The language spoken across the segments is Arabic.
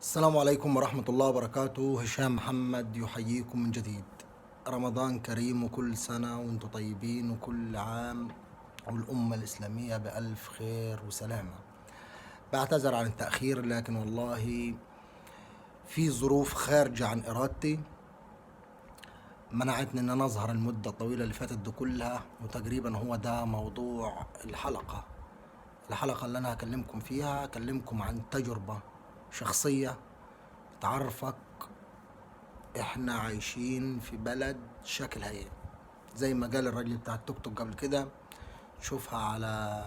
السلام عليكم ورحمة الله وبركاته. هشام محمد يحييكم من جديد. رمضان كريم وكل سنة وانتم طيبين وكل عام والأمة الإسلامية بألف خير وسلامة. بعتذر عن التأخير، لكن والله في ظروف خارجة عن إرادتي منعتني إن أنا أظهر المدة الطويلة اللي فاتت دي كلها، وتقريبا هو ده موضوع الحلقة اللي أنا هكلمكم فيها. هكلمكم عن تجربة شخصية تعرفك احنا عايشين في بلد شكلها ايه. زي ما قال الراجل بتاع التوك توك قبل كده، تشوفها على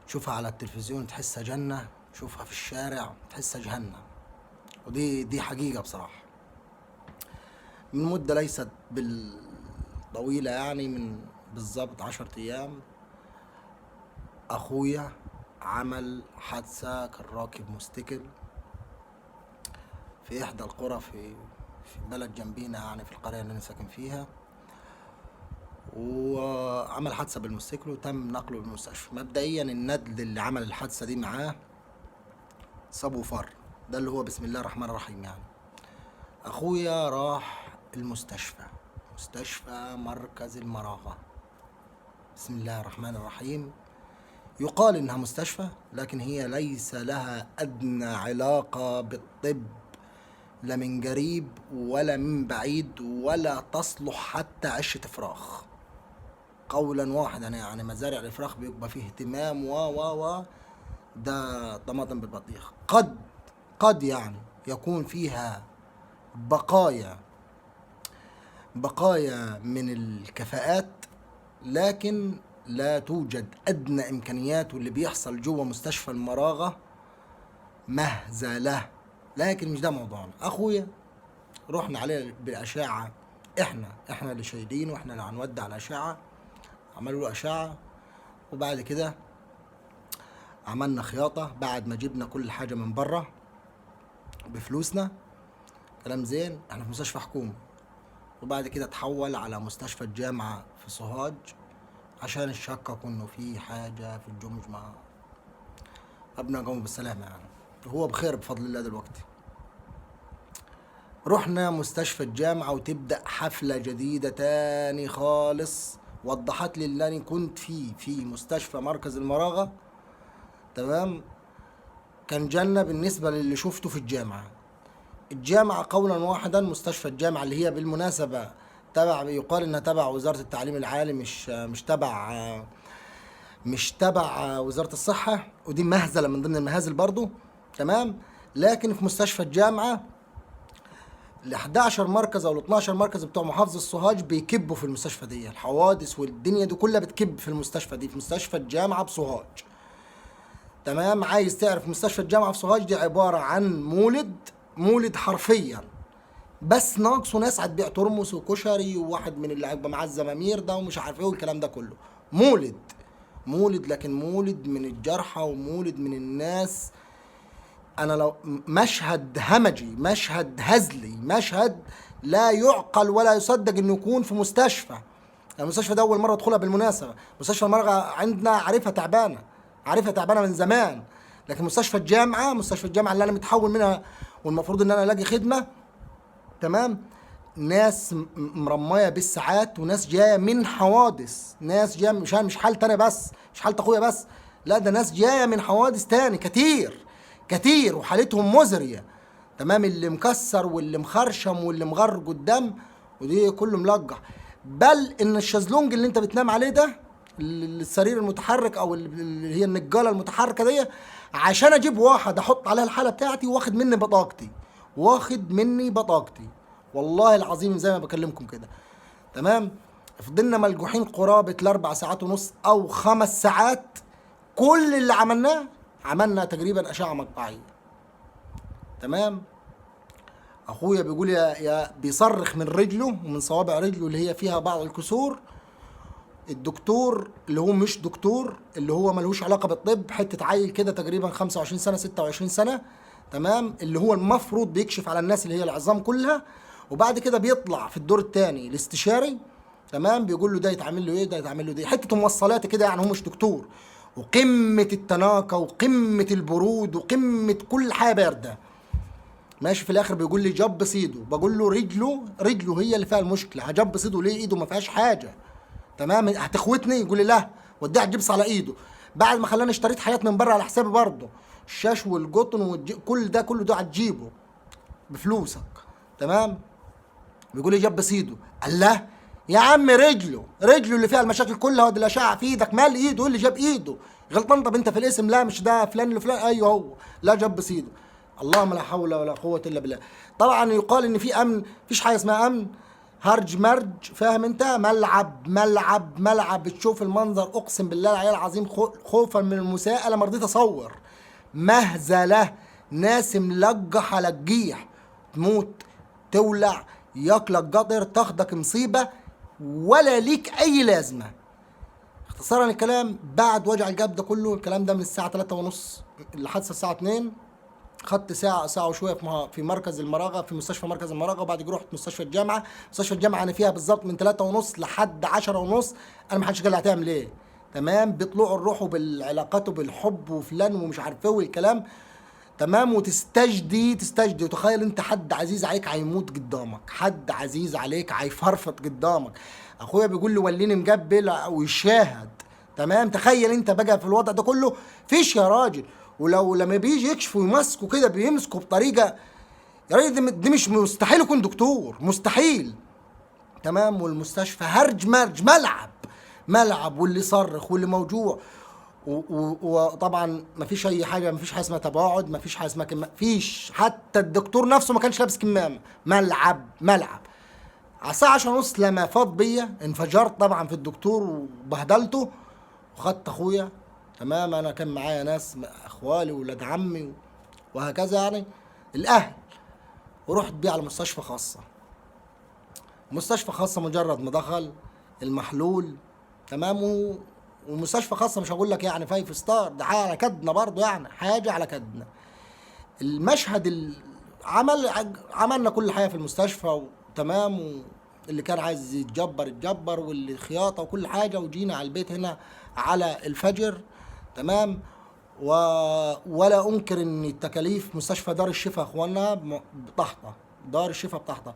تشوفها على التلفزيون تحسها جنة، تشوفها في الشارع تحسها جهنم. ودي حقيقة بصراحة. من مدة ليست بالطويلة، يعني من بالظبط 10 أيام أخويا عمل حادثة. كان راكب موتوسيكل في إحدى القرى في بلد جنبينا، يعني في القرية اللي أنا ساكن فيها، وعمل حادثة بالموتوسيكل وتم نقله للمستشفى. مبدئيا الندل اللي عمل الحادثة دي معاه صاب وفر، ده اللي هو بسم الله الرحمن الرحيم. يعني أخويا راح مستشفى مركز المراغة. بسم الله الرحمن الرحيم. يقال إنها مستشفى، لكن هي ليس لها أدنى علاقة بالطب، لا من قريب ولا من بعيد، ولا تصلح حتى عشة فراخ. قولا واحدا، يعني مزارع الفراخ بيبقى فيه اهتمام و ده طماطم بالبطيخ. قد يعني يكون فيها بقايا من الكفاءات، لكن لا توجد أدنى إمكانيات. واللي بيحصل جوه مستشفى المراغة مهزلة. لكن مش ده موضوعنا. أخويا رحنا عليه بالأشعة، احنا اللي شايلين، واحنا اللي هنودع الأشعة. عملوا له أشعة، وبعد كده عملنا خياطة بعد ما جبنا كل حاجة من بره بفلوسنا. كلام زين. احنا في مستشفى حكومي، وبعد كده تحول على مستشفى الجامعة في سوهاج عشان يشككوا انه في حاجة في الجمج. مع ربنا يقوم بالسلامة، يعني هو بخير بفضل الله دلوقتي. رحنا مستشفى الجامعة وتبدأ حفلة جديدة تاني خالص. وضحت لي اللي انا كنت في مستشفى مركز المراغة، تمام، كان جنة بالنسبة للي شفته في الجامعة قولا واحدا. مستشفى الجامعة اللي هي بالمناسبة يقال انها تبع وزارة التعليم العالي، مش تبع وزارة الصحة، ودي مهزلة من ضمن المهازل برضو، تمام. لكن في مستشفى الجامعة ال 11 مركز او ال 12 مركز بتوع محافظة السوهاج بيكبوا في المستشفى دي. الحوادث والدنيا دي كلها بتكب في المستشفى دي، في مستشفى الجامعة بسوهاج، تمام. عايز تعرف مستشفى الجامعة في سوهاج دي عبارة عن مولد حرفيا، بس ناقصه ناس هتبيع ترمس وكشري، وواحد من اللي هيبقى معاه الزمامير ده ومش عارف ايه والكلام ده كله. مولد، لكن مولد من الجرحى ومولد من الناس. انا لو مشهد همجي، مشهد هزلي، مشهد لا يعقل ولا يصدق انه يكون في مستشفى. المستشفى ده اول مره ادخلها بالمناسبه. مستشفى المرغى عندنا عارفها تعبانه من زمان، لكن مستشفى الجامعه اللي انا متحول منها والمفروض ان انا الاقي خدمه، تمام. ناس مرميه بالساعات، وناس جايه من حوادث، ناس جايه مش حالتي انا بس، مش حالة اخويا بس، لا ده ناس جايه من حوادث تاني كتير وحالتهم مزريه، تمام. اللي مكسر واللي مخرشم واللي مغرق قدام، ودي كله ملقح. بل ان الشازلونج اللي انت بتنام عليه ده، السرير المتحرك او اللي هي النجاله المتحركه دي، عشان اجيب واحد احط عليها الحاله بتاعتي، واخد مني بطاقتي والله العظيم زي ما بكلمكم كده، تمام. فضلنا ملجوحين قرابه ال4 ساعات ونص او 5 ساعات. كل اللي عملنا تقريبا اشعه مقطعيه، تمام. اخويا بيقول يا بيصرخ من رجله ومن صوابع رجله اللي هي فيها بعض الكسور. الدكتور اللي هو مش دكتور، اللي هو ملهوش علاقه بالطب، حته عيل كده تقريبا 25 سنه 26 سنه، تمام، اللي هو المفروض بيكشف على الناس اللي هي العظام كلها، وبعد كده بيطلع في الدور الثاني الاستشاري، تمام، بيقول له ده يتعمل له ايه، ده يتعمل له دي، حته موصلات كده، يعني هو مش دكتور. وقمه التناقه وقمه البرود وقمه كل حاجه بارده، ماشي، في الاخر بيقول لي جب ايده، بقول له رجله هي اللي فيها المشكله، هجب ايده ليه؟ ايده ما فيهاش حاجه. تمام، هتخوتني؟ يقول لي لا، وديها جبس على ايده. بعد ما خلاني اشتريت حاجات من بره على حسابي برضه، الشاش والقطن كل ده هتجيبه بفلوسك. تمام، بيقول لي جب ايده. الله يا عم، رجله اللي فيها المشاكل كلها، ودي الاشعه في ايدك، مال ايده اللي جاب ايده غلطان. طب انت في الاسم، لا مش ده فلان اللي فلان، ايوه هو، لا جب ايده. اللهم لا حول ولا قوه الا بالله. طبعا يقال ان في امن، مفيش حاجه اسمها امن، هرج مرج، فاهم انت؟ ملعب بتشوف المنظر، اقسم بالله العلي العظيم، خوفا من المساءله ما رضيت اصور. مهزله، ناس ملقح على الجيح، تموت، تولع، ياكلك قطر، تاخدك مصيبه ولا ليك اي لازمه. اختصارا الكلام، بعد وجع القلب ده كله، الكلام ده من الساعه 3:30، الحادثه الساعه 2، خدت ساعة وشوية في مركز المراغة، في مستشفى مركز المراغة، وبعد كده رحت مستشفى الجامعة. مستشفى الجامعة أنا فيها بالظبط من 3:30 لحد 10:30. أنا ما حدش قال لي هتعمل إيه. تمام، بيطلعوا الروح بالعلاقات وبالحب وفلان ومش عارف إيه والكلام. تمام، وتستجدي. وتخيل أنت حد عزيز عليك هيموت قدامك، حد عزيز عليك هيفرفط قدامك. أخويا بيقول لي وليني مقبل ويشاهد. تمام، تخيل أنت بقى في الوضع ده كله، فيش يا راجل. ولو لما بيجي يكشفوا يمسكوا كده، بيمسكوا بطريقه، يا راجل دي مش مستحيل يكون دكتور، مستحيل. تمام، والمستشفى هرج مرج، ملعب، واللي صرخ واللي موجوع. وطبعا مفيش اي حاجه، مفيش حاجه اسمها تباعد، مفيش حاجه اسمها مفيش، حتى الدكتور نفسه ما كانش لابس كمامه. ملعب. على الساعه 10:30 لما فاض بيا، انفجرت طبعا في الدكتور وبهدلته، وخدت اخويا. تمام، انا كان معايا ناس اخوالي وولاد عمي وهكذا يعني الاهل، ورحت بيه على مستشفى خاصه. مجرد ما دخل المحلول، تمام، ومستشفى خاصه مش هقول لك يعني 5 ستار، ده حاجه على كدنا برضه، يعني حاجه على كدنا. المشهد عملنا كل حاجه في المستشفى تمام، واللي كان عايز اتجبر، واللي خياطه وكل حاجه، وجينا على البيت هنا على الفجر. تمام، ولا انكر ان التكاليف مستشفى دار الشفاء اخوانا بطحطه، دار الشفاء بطحطه،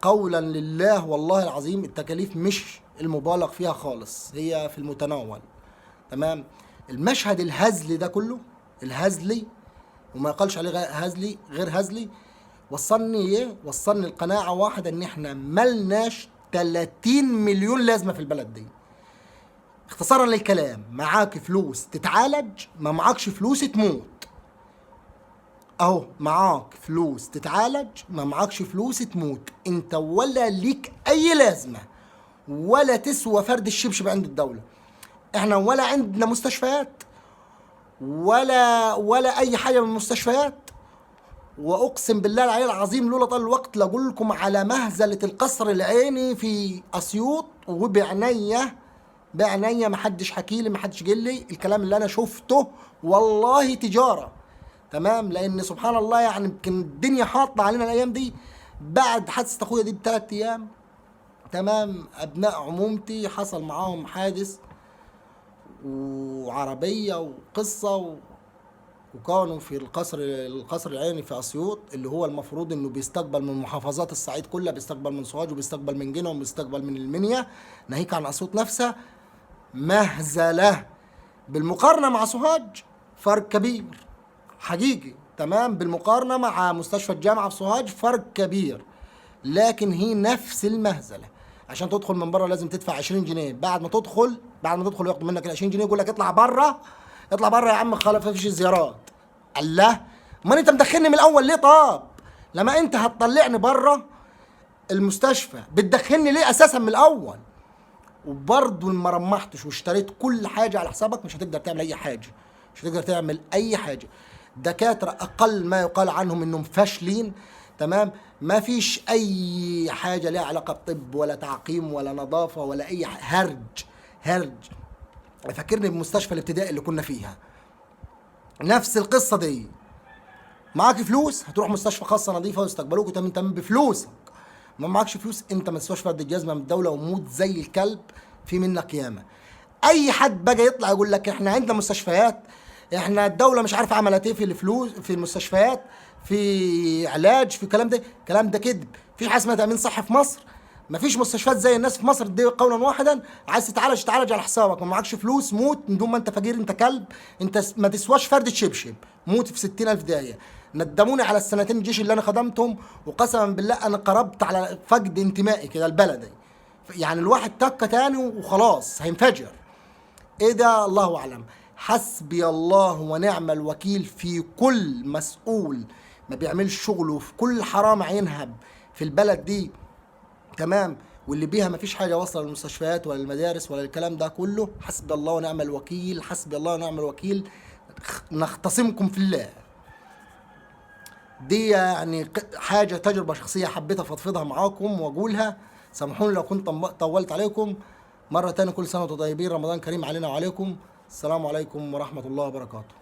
قولا لله والله العظيم التكاليف مش المبالغ فيها خالص، هي في المتناول. تمام، المشهد الهزلي ده كله، الهزلي، وما يقالش عليه غير هزلي، وصلني القناعه واحده، ان احنا ملناش 30 مليون لازمه في البلد دي. اختصارا للكلام، معاك فلوس تتعالج، ما معاكش فلوس تموت. اهو، معاك فلوس تتعالج، ما معاكش فلوس تموت. انت ولا ليك اي لازمه، ولا تسوى فرد الشبشب عند الدوله. احنا ولا عندنا مستشفيات، ولا اي حاجه من المستشفيات. واقسم بالله العلي العظيم، لولا طال الوقت لاقول لكم على مهزله القصر العيني في اسيوط، بعناية، ما حدش حكي لي، ما حدش قال لي الكلام اللي انا شفته، والله تجاره. تمام، لان سبحان الله يعني يمكن الدنيا حاطه علينا الايام دي. بعد حادثه اخويا دي ب3 ايام، تمام، ابناء عمومتي حصل معاهم حادث وعربيه وقصه، وكانوا في القصر العيني في اسيوط، اللي هو المفروض انه بيستقبل من محافظات الصعيد كلها، بيستقبل من سوهاج وبيستقبل من جنة وبيستقبل من المنيا، ناهيك عن اسيوط نفسها. مهزله بالمقارنه مع سوهاج، فرق كبير حقيقي. تمام، بالمقارنه مع مستشفى الجامعه في سوهاج فرق كبير، لكن هي نفس المهزله. عشان تدخل من بره لازم تدفع 20 جنيه. بعد ما تدخل ياخدوا منك ال 20 جنيه، يقول لك اطلع بره يا عم، خلاص مفيش زيارات. الله، امال انت مدخلني من الاول ليه؟ طب لما انت هتطلعني بره المستشفى بتدخلني ليه اساسا من الاول؟ وبرضه ما رمحتش واشتريت كل حاجه على حسابك، مش هتقدر تعمل اي حاجه. دكاتره اقل ما يقال عنهم انهم فاشلين. تمام، ما فيش اي حاجه لها علاقه بطب ولا تعقيم ولا نظافه ولا اي هرج. فاكرني بمستشفى الابتدائي اللي كنا فيها، نفس القصه دي. معاك فلوس هتروح مستشفى خاصه نظيفه ويستقبلوك وتم بفلوسك. ما معكش فلوس، انت مستشفى قد الجزمه من الدوله وموت زي الكلب، في منك ياما. اي حد بقى يطلع يقول لك احنا عندنا مستشفيات احنا الدوله مش عارفه عملت ايه في الفلوس في المستشفيات، في علاج، في الكلام ده كذب. في حاجه اسمها تامين صحي في مصر. مفيش مستشفيات زي الناس في مصر دي قولا واحدا. عايز تتعالج على حسابك، ما معكش فلوس موت من دون ما انت فقير، انت كلب، انت ما تسواش فردة شبشب، موت في 60,000 دقيقة. ندموني على السنتين الجيش اللي انا خدمتهم، وقسما بالله انا قربت على فقد انتمائي كده البلدي. يعني الواحد تكة تاني وخلاص هينفجر. ايه ده؟ الله اعلم. حسبي الله ونعم الوكيل في كل مسؤول ما بيعملش شغله، في كل حرام هينهب في البلد دي، تمام، واللي بيها مفيش حاجه واصله للمستشفيات ولا المدارس ولا الكلام ده كله. حسبي الله ونعم الوكيل، حسبي الله ونعم الوكيل. نختصمكم في الله. دي يعني حاجه تجربه شخصيه حبيت افضفضها معاكم واقولها. سامحوني لو كنت طولت عليكم. مره تانية كل سنه وانتم طيبين، رمضان كريم علينا وعليكم. السلام عليكم ورحمه الله وبركاته.